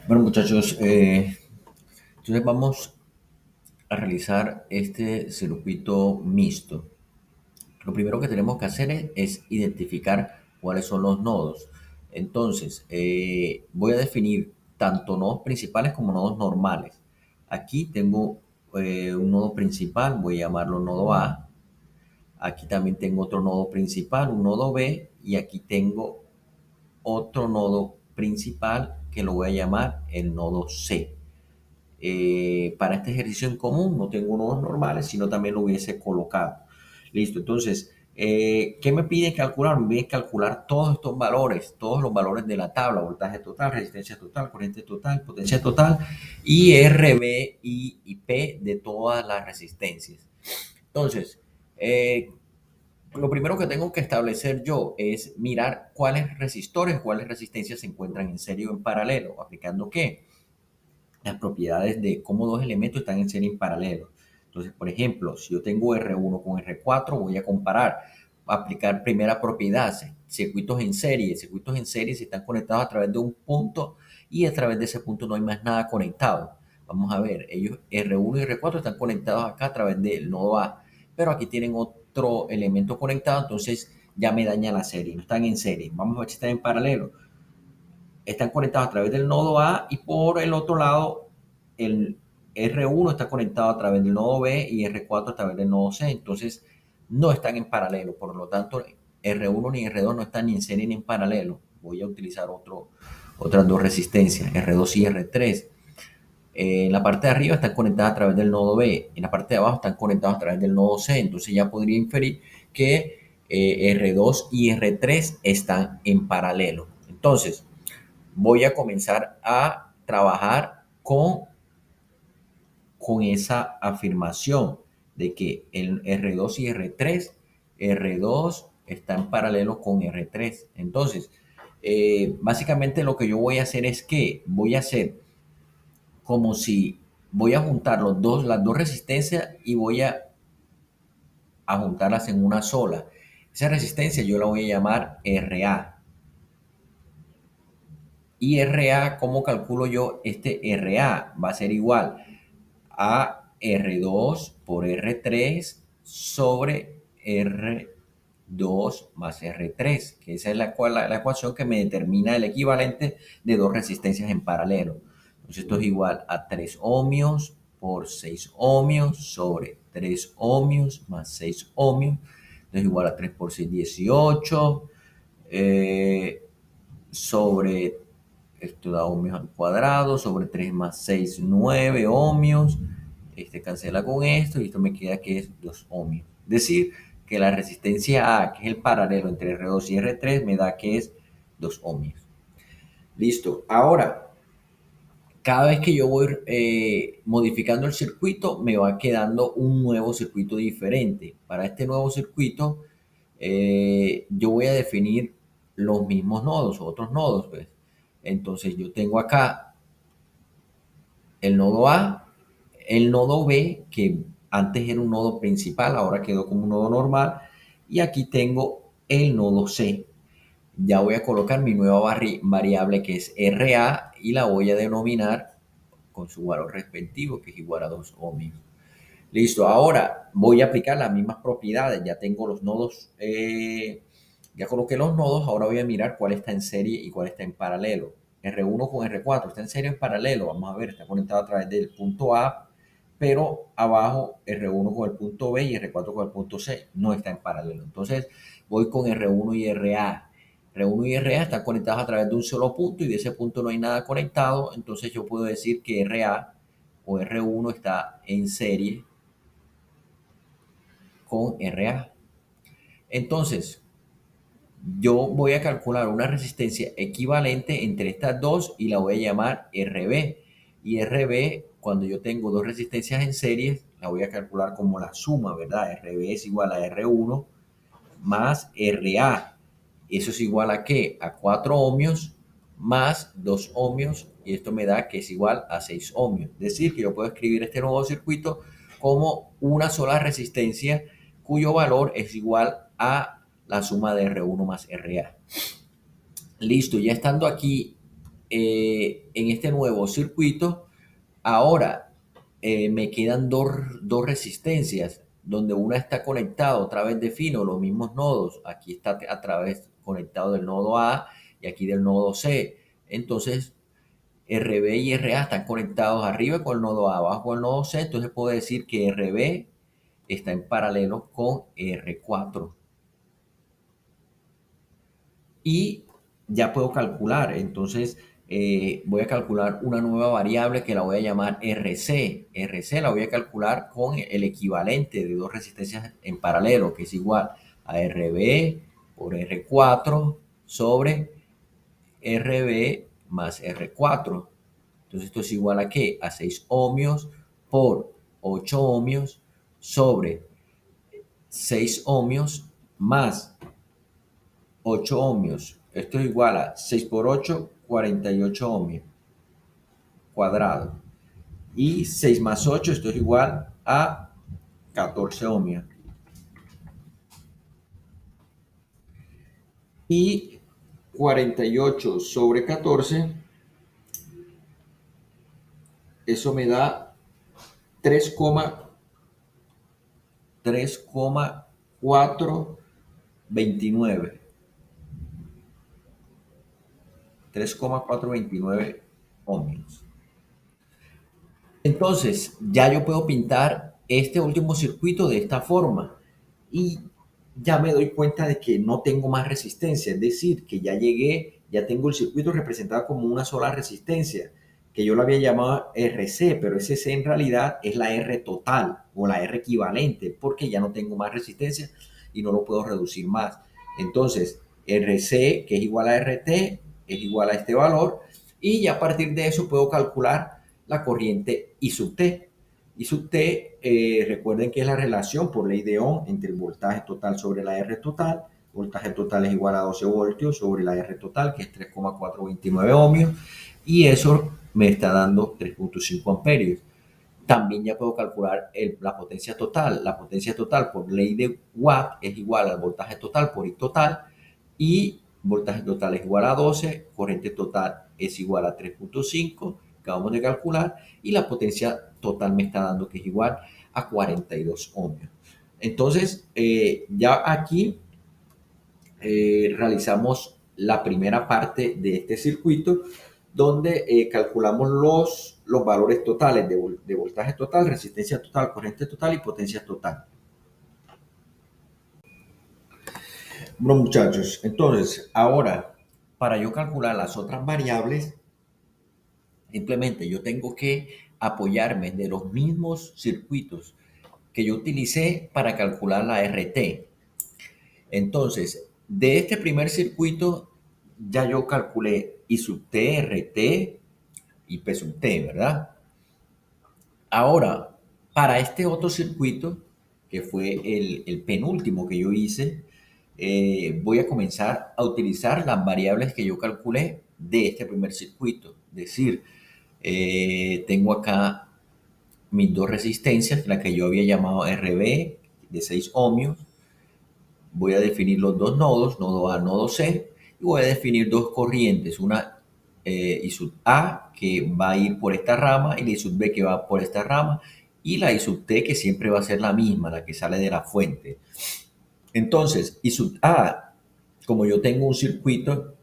Bueno, muchachos, entonces vamos a realizar este circuito mixto. Lo primero que tenemos que hacer es identificar cuáles son los nodos. Entonces, voy a definir tanto nodos principales como nodos normales. Aquí tengo un nodo principal, voy a llamarlo nodo A. Aquí también tengo otro nodo principal, un nodo B. Y aquí tengo otro nodo principal que lo voy a llamar el nodo C. Para este ejercicio en común no tengo nodos normales, sino también lo hubiese colocado. Listo, entonces, ¿qué me pide calcular? Me pide calcular todos estos valores, todos los valores de la tabla: voltaje total, resistencia total, corriente total, potencia total, y RB y P de todas las resistencias. Entonces, lo primero que tengo que establecer yo es mirar cuáles resistores, cuáles resistencias se encuentran en serie o en paralelo. ¿Aplicando qué? Las propiedades de cómo dos elementos están en serie en paralelo. Entonces, por ejemplo, si yo tengo R1 con R4, voy a comparar, aplicar primera propiedad: circuitos en serie. Circuitos en serie se están conectados a través de un punto y a través de ese punto no hay más nada conectado. Vamos a ver, ellos R1 y R4 están conectados acá a través del nodo A, pero aquí tienen otro elemento conectado, entonces ya me daña la serie, no están en serie. Vamos a ver si están en paralelo. Están conectados a través del nodo A, y por el otro lado el R1 está conectado a través del nodo B y R4 a través del nodo C. Entonces no están en paralelo, por lo tanto R1 ni R2 no están ni en serie ni en paralelo. Voy a utilizar otras dos resistencias, R2 y R3. En la parte de arriba están conectadas a través del nodo B, en la parte de abajo están conectados a través del nodo C. Entonces ya podría inferir que R2 y R3 están en paralelo. Entonces voy a comenzar a trabajar con esa afirmación de que el R2 y R2 está en paralelo con R3. Entonces, básicamente lo que yo voy a hacer es que voy a hacer como si voy a juntar las dos resistencias y voy a juntarlas en una sola. Esa resistencia yo la voy a llamar RA. Y RA, ¿cómo calculo yo este RA? Va a ser igual a R2 por R3 sobre R2 más R3, que esa es la ecuación que me determina el equivalente de dos resistencias en paralelo. Entonces esto es igual a 3 ohmios por 6 ohmios sobre 3 ohmios más 6 ohmios. Entonces igual a 3 por 6, 18, sobre, esto da ohmios al cuadrado, sobre 3 más 6, 9 ohmios. Este cancela con esto y esto me queda que es 2 ohmios. Es decir, que la resistencia A, que es el paralelo entre R2 y R3, me da que es 2 ohmios. Listo. Ahora, cada vez que yo voy modificando el circuito, me va quedando un nuevo circuito diferente. Para este nuevo circuito, yo voy a definir los mismos nodos, otros nodos, pues. Entonces yo tengo acá el nodo A, el nodo B, que antes era un nodo principal, ahora quedó como un nodo normal, y aquí tengo el nodo C. Ya voy a colocar mi nueva variable, que es RA, y la voy a denominar con su valor respectivo, que es igual a 2 ohmios. Listo, ahora voy a aplicar las mismas propiedades. Ya tengo los nodos, ya coloqué los nodos. Ahora voy a mirar cuál está en serie y cuál está en paralelo. R1 con R4 está en serie o en paralelo. Vamos a ver, está conectado a través del punto A, pero abajo R1 con el punto B y R4 con el punto C no está en paralelo. Entonces voy con R1 y RA. R1 y RA están conectados a través de un solo punto y de ese punto no hay nada conectado. Entonces yo puedo decir que RA o R1 está en serie con RA. Entonces, yo voy a calcular una resistencia equivalente entre estas dos y la voy a llamar RB. Y RB, cuando yo tengo dos resistencias en serie, la voy a calcular como la suma, ¿verdad? RB es igual a R1 más RA. ¿Eso es igual a qué? A 4 ohmios más 2 ohmios, y esto me da que es igual a 6 ohmios. Es decir, que yo puedo escribir este nuevo circuito como una sola resistencia cuyo valor es igual a la suma de R1 más RA. Listo, ya estando aquí en este nuevo circuito, ahora me quedan dos resistencias, donde una está conectada otra vez defino los mismos nodos. Aquí está a través conectado del nodo A y aquí del nodo C. Entonces, RB y RA están conectados arriba con el nodo A, abajo con el nodo C. Entonces puedo decir que RB está en paralelo con R4. Y ya puedo calcular. Entonces voy a calcular una nueva variable que la voy a llamar RC. RC la voy a calcular con el equivalente de dos resistencias en paralelo, que es igual a RB por R4 sobre RB más R4. Entonces esto es igual a ¿qué? A 6 ohmios por 8 ohmios sobre 6 ohmios más 8 ohmios. Esto es igual a 6 por 8, 48 ohmios cuadrado. Y 6 más 8, esto es igual a 14 ohmios. Y 48 sobre 14, eso me da 3,429. 3,429 ohmios. Entonces, ya yo puedo pintar este último circuito de esta forma y ya me doy cuenta de que no tengo más resistencia, es decir, que ya llegué, ya tengo el circuito representado como una sola resistencia, que yo lo había llamado RC, pero ese C en realidad es la R total o la R equivalente, porque ya no tengo más resistencia y no lo puedo reducir más. Entonces, RC, que es igual a RT, es igual a este valor, y ya a partir de eso puedo calcular la corriente I sub T. I sub T, recuerden que es la relación por ley de Ohm entre el voltaje total sobre la R total. Voltaje total es igual a 12 voltios sobre la R total, que es 3,429 ohmios, y eso me está dando 3,5 amperios. También ya puedo calcular la potencia total. La potencia total por ley de Watt es igual al voltaje total por I total, y voltaje total es igual a 12, corriente total es igual a 3,5, acabamos de calcular, y la potencia total me está dando que es igual a 42 ohmios. Entonces, ya aquí realizamos la primera parte de este circuito, donde calculamos los valores totales de voltaje total, resistencia total, corriente total y potencia total. Bueno, muchachos, entonces ahora para yo calcular las otras variables, simplemente yo tengo que apoyarme de los mismos circuitos que yo utilicé para calcular la RT. Entonces, de este primer circuito ya yo calculé I sub T, RT y P sub T, ¿verdad? Ahora, para este otro circuito, que fue el penúltimo que yo hice, voy a comenzar a utilizar las variables que yo calculé de este primer circuito. Es decir, tengo acá mis dos resistencias, la que yo había llamado RB de 6 ohmios. Voy a definir los dos nodos, nodo A, nodo C, y voy a definir dos corrientes, una I sub A que va a ir por esta rama y la I sub B que va por esta rama, y la I sub T que siempre va a ser la misma, la que sale de la fuente. Entonces, I sub A, como yo tengo un circuito,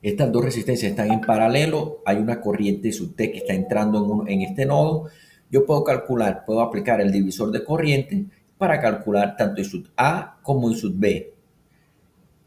estas dos resistencias están en paralelo, hay una corriente I sub T que está entrando en este nodo, yo puedo calcular, puedo aplicar el divisor de corriente para calcular tanto I sub A como I sub B,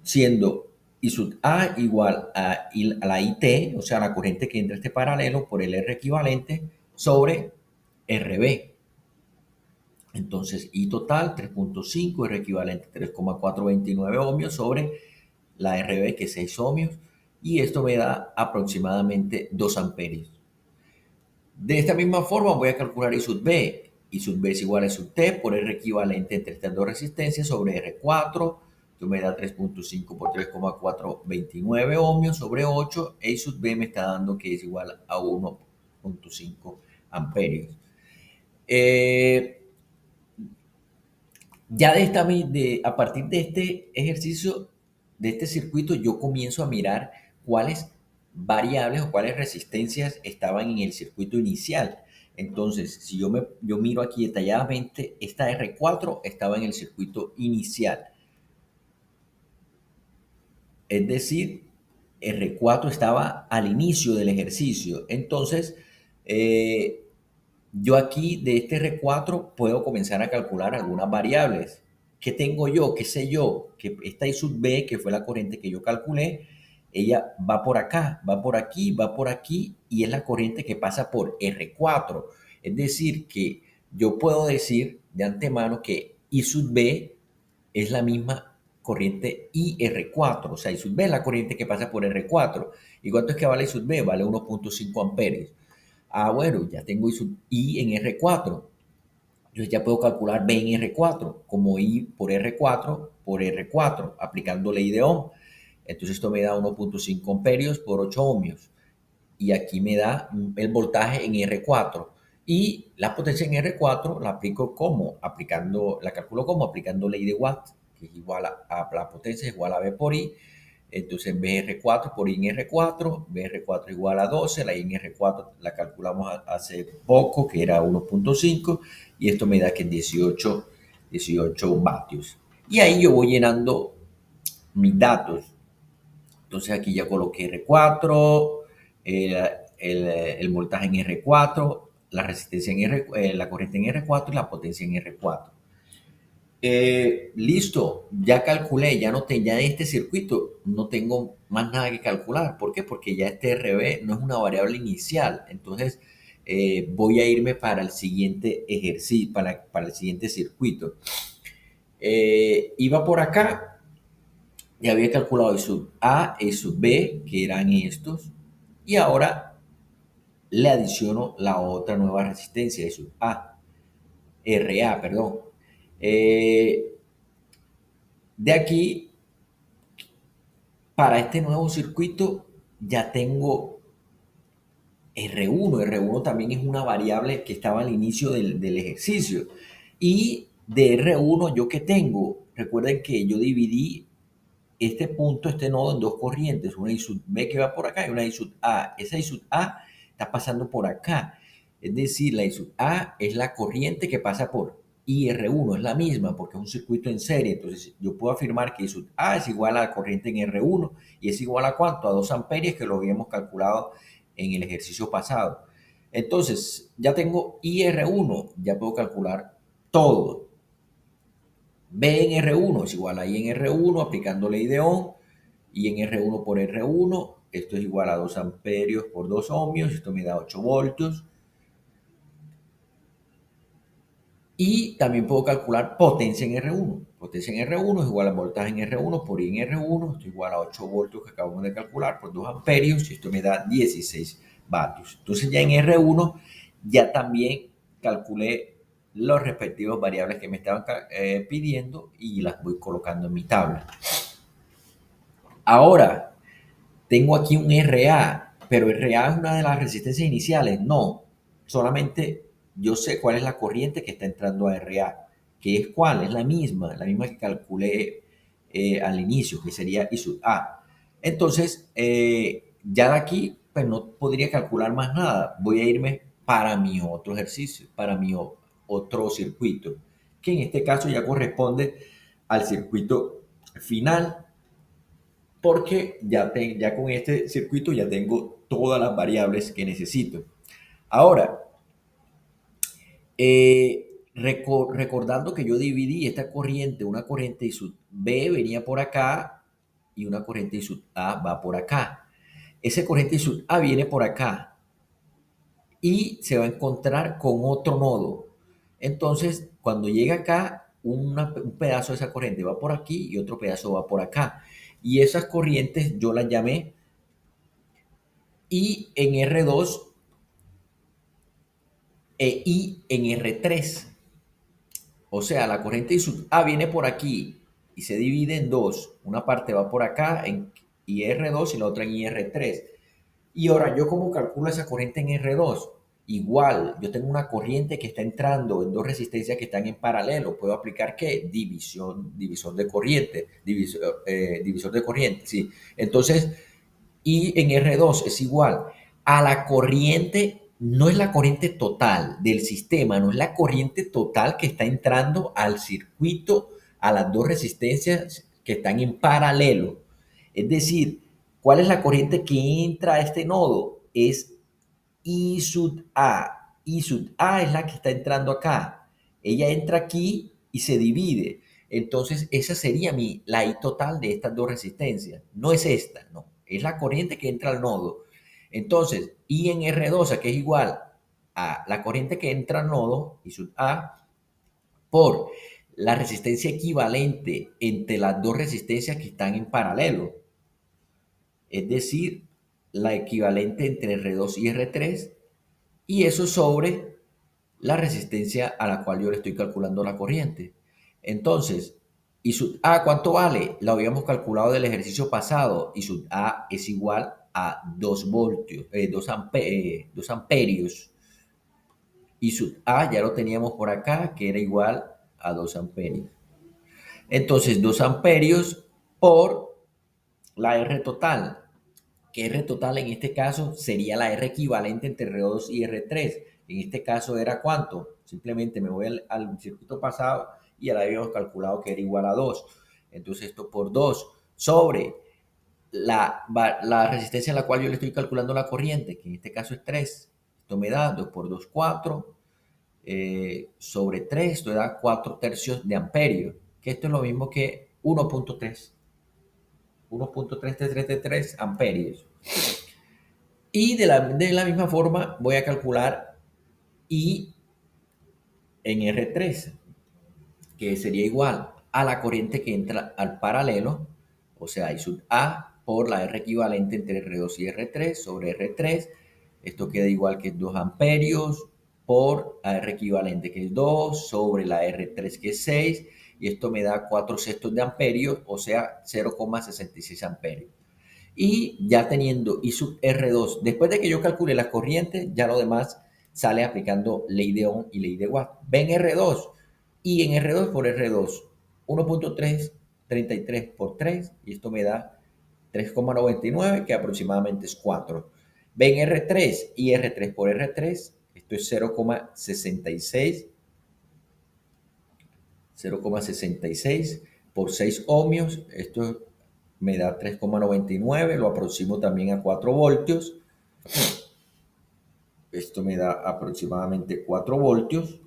siendo I sub A igual a la IT, o sea, la corriente que entra este paralelo por el R equivalente sobre RB. Entonces, I total 3,5, R equivalente 3,429 ohmios sobre la RB, que es 6 ohmios, y esto me da aproximadamente 2 amperios. De esta misma forma voy a calcular I sub B. I sub B es igual a I sub T por R equivalente entre estas dos resistencias sobre R4. Esto me da 3,5 por 3,429 ohmios sobre 8. E I sub B me está dando que es igual a 1,5 amperios. Ya a partir de este ejercicio, de este circuito, yo comienzo a mirar cuáles variables o cuáles resistencias estaban en el circuito inicial. Entonces, si yo miro aquí detalladamente, esta R4 estaba en el circuito inicial. Es decir, R4 estaba al inicio del ejercicio. Entonces, eh, yo aquí de este R4 puedo comenzar a calcular algunas variables. ¿Qué tengo yo? ¿Qué sé yo? Que esta I sub B, que fue la corriente que yo calculé, ella va por acá, va por aquí, va por aquí, y es la corriente que pasa por R4. Es decir, que yo puedo decir de antemano que I sub B es la misma corriente IR4, o sea, I sub B es la corriente que pasa por R4. ¿Y cuánto es que vale I sub B? Vale 1.5 amperios. Ah, bueno, ya tengo I en R4. Entonces ya puedo calcular B en R4 como I por R4, aplicando ley de Ohm. Entonces esto me da 1.5 amperios por 8 ohmios. Y aquí me da el voltaje en R4. Y la potencia en R4 la aplico como, la calculo como aplicando ley de Watt, que es igual a la potencia es igual a B por I. Entonces BR4 por I en R4, BR4 igual a 12, la I en R4 la calculamos hace poco, que era 1.5, y esto me da que es 18 vatios. Y ahí yo voy llenando mis datos. Entonces aquí ya coloqué R4, el voltaje en R4, la resistencia en la corriente en R4 y la potencia en R4. Listo, ya calculé, ya en este circuito no tengo más nada que calcular. ¿Por qué? Porque ya este RB no es una variable inicial. Entonces voy a irme para el siguiente ejercicio, para el siguiente circuito. Iba por acá, ya había calculado E sub A, E sub B, que eran estos, y ahora le adiciono la otra nueva resistencia, E sub A, RA, perdón. Eh, de aquí para este nuevo circuito ya tengo R1. R1 también es una variable que estaba al inicio del ejercicio. Y de R1, ¿yo qué tengo? Recuerden que yo dividí este nodo en dos corrientes, una I sub B que va por acá y una I sub A. Esa I sub A está pasando por acá. Es decir, la I sub A es la corriente que pasa por IR1, es la misma porque es un circuito en serie. Entonces yo puedo afirmar que I sub A es igual a la corriente en R1 y es igual a ¿cuánto? A 2 amperios, que lo habíamos calculado en el ejercicio pasado. Entonces ya tengo IR1, ya puedo calcular todo. B en R1 es igual a I en R1 aplicando ley de Ohm, y en R1 por R1, esto es igual a 2 amperios por 2 ohmios, esto me da 8 voltios. Y también puedo calcular potencia en R1. Potencia en R1 es igual a voltaje en R1 por I en R1, esto es igual a 8 voltios que acabamos de calcular por 2 amperios, y esto me da 16 vatios. Entonces ya en R1 ya también calculé los respectivos variables que me estaban pidiendo y las voy colocando en mi tabla. Ahora, tengo aquí un RA, pero RA es una de las resistencias iniciales. No, solamente yo sé cuál es la corriente que está entrando a RA. ¿Qué es cuál? Es la misma que calculé al inicio, que sería I sub A. Entonces, ya de aquí, pues no podría calcular más nada. Voy a irme para mi otro ejercicio, para mi otro circuito, que en este caso ya corresponde al circuito final, porque ya con este circuito ya tengo todas las variables que necesito. Ahora, recordando que yo dividí esta corriente, una corriente I sub B venía por acá y una corriente I sub A va por acá. Esa corriente I sub A viene por acá y se va a encontrar con otro nodo. Entonces, cuando llega acá, un pedazo de esa corriente va por aquí y otro pedazo va por acá. Y esas corrientes yo las llamé I en R2 e I en R3. O sea, la corriente I sub A viene por aquí y se divide en dos. Una parte va por acá en IR2 y la otra en IR3. Y ahora, ¿yo cómo calculo esa corriente en R2? Igual, yo tengo una corriente que está entrando en dos resistencias que están en paralelo. ¿Puedo aplicar qué? Divisor de corriente. Divisor de corriente, sí. Entonces, Y en R2 es igual a la corriente, no es la corriente total del sistema, no es la corriente total que está entrando al circuito, a las dos resistencias que están en paralelo. Es decir, ¿cuál es la corriente que entra a este nodo? Es I sub A. I sub A es la que está entrando acá. Ella entra aquí y se divide. Entonces, esa sería la I total de estas dos resistencias. No es esta, no. Es la corriente que entra al nodo. Entonces, I en R2, que es igual a la corriente que entra al nodo, I sub A, por la resistencia equivalente entre las dos resistencias que están en paralelo. Es decir, la equivalente entre R2 y R3, y eso sobre la resistencia a la cual yo le estoy calculando la corriente. Entonces, I sub A, ¿cuánto vale? Lo habíamos calculado del ejercicio pasado. I sub A es igual a 2 voltios, 2 amperios. I sub A ya lo teníamos por acá, que era igual a 2 amperios. Entonces, 2 amperios por la R total, que R total en este caso sería la R equivalente entre R2 y R3. En este caso era ¿cuánto? Simplemente me voy al circuito pasado y ya la habíamos calculado que era igual a 2. Entonces esto por 2 sobre la resistencia a la cual yo le estoy calculando la corriente, que en este caso es 3. Esto me da 2 por 2, 4. Sobre 3, esto da 4 tercios de amperio, que esto es lo mismo que 1.3. 1.333 amperios. Y de la misma forma voy a calcular I en R3, que sería igual a la corriente que entra al paralelo, o sea, I sub A por la R equivalente entre R2 y R3 sobre R3. Esto queda igual que 2 amperios por la R equivalente, que es 2, sobre la R3, que es 6, y esto me da 4 sextos de amperio, o sea, 0,66 amperios. Y ya teniendo I sub R2, después de que yo calcule la corriente, ya lo demás sale aplicando ley de Ohm y ley de Watt. Ven R2 y en R2 por R2, 1.333 por 3, y esto me da 3,99, que aproximadamente es 4. Ven R3 y R3 por R3, esto es 0,66, 0,66 por 6 ohmios, esto me da 3,99, lo aproximo también a 4 voltios, esto me da aproximadamente 4 voltios.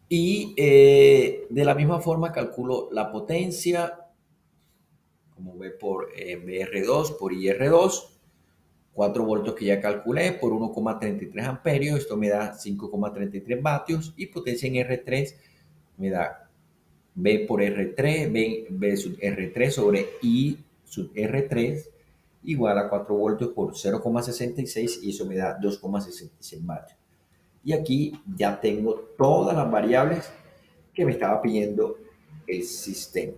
Y de la misma forma calculo la potencia, como V por BR2 por IR2, 4 voltios que ya calculé por 1,33 amperios, esto me da 5,33 vatios, y potencia en R3 me da B por R3, B sub R3 sobre I sub R3 igual a 4 voltios por 0,66, y eso me da 2,66 vatios. Y aquí ya tengo todas las variables que me estaba pidiendo el sistema.